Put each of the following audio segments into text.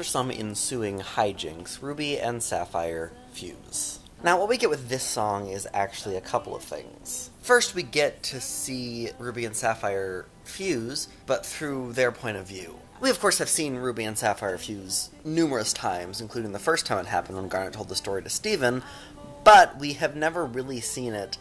after some ensuing hijinks, Ruby and Sapphire fuse. Now, what we get with this song is actually a couple of things. First, we get to see Ruby and Sapphire fuse, but through their point of view. We, of course, have seen Ruby and Sapphire fuse numerous times, including the first time it happened when Garnet told the story to Steven, but we have never really seen it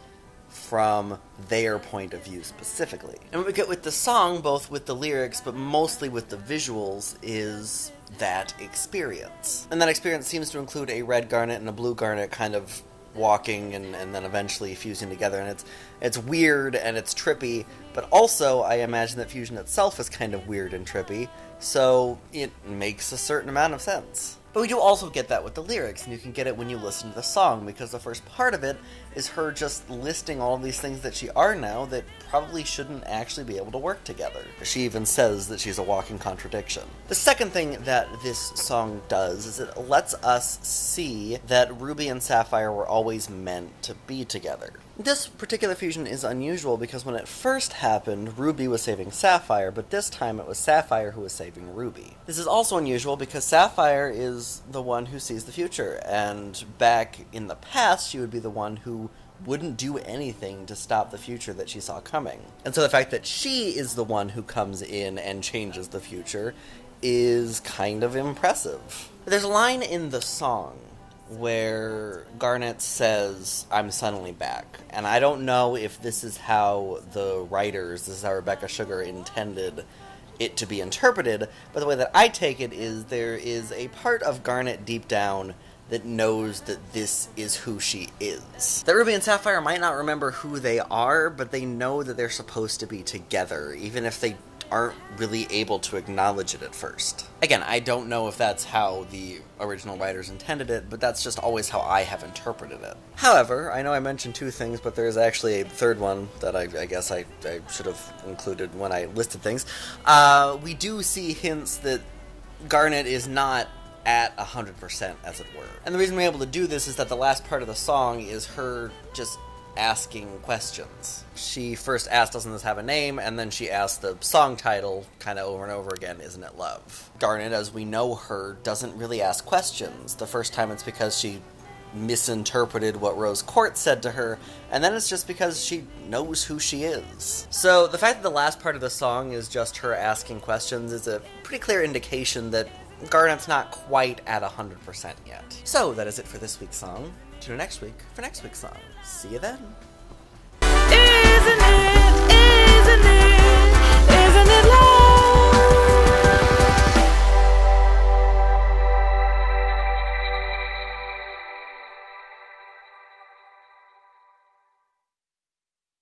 from their point of view specifically. And what we get with the song, both with the lyrics, but mostly with the visuals, is that experience. And that experience seems to include a red Garnet and a blue Garnet kind of walking and then eventually fusing together, and it's weird and it's trippy, but also I imagine that fusion itself is kind of weird and trippy, so it makes a certain amount of sense. But we do also get that with the lyrics, and you can get it when you listen to the song, because the first part of it is her just listing all of these things that she are now that probably shouldn't actually be able to work together. She even says that she's a walking contradiction. The second thing that this song does is it lets us see that Ruby and Sapphire were always meant to be together. This particular fusion is unusual because when it first happened, Ruby was saving Sapphire, but this time it was Sapphire who was saving Ruby. This is also unusual because Sapphire is the one who sees the future, and back in the past, she would be the one who wouldn't do anything to stop the future that she saw coming. And so the fact that she is the one who comes in and changes the future is kind of impressive. There's a line in the song where Garnet says, "I'm suddenly back." And I don't know if this is how the writers, this is how Rebecca Sugar intended it to be interpreted, but the way that I take it is there is a part of Garnet deep down that knows that this is who she is. That Ruby and Sapphire might not remember who they are, but they know that they're supposed to be together, even if they aren't really able to acknowledge it at first. Again, I don't know if that's how the original writers intended it, but that's just always how I have interpreted it. However, I know I mentioned two things, but there's actually a third one that I guess I should have included when I listed things. We do see hints that Garnet is not at 100%, as it were. And the reason we're able to do this is that the last part of the song is her just asking questions. She first asks, "Doesn't this have a name?" and then she asks the song title kind of over and over again, "Isn't it love?" Garnet, as we know her, doesn't really ask questions. The first time it's because she misinterpreted what Rose Court said to her, and then it's just because she knows who she is. So the fact that the last part of the song is just her asking questions is a pretty clear indication that Garnet's not quite at 100% yet. So that is it for this week's song. Tune in next week for next week's song. See you then.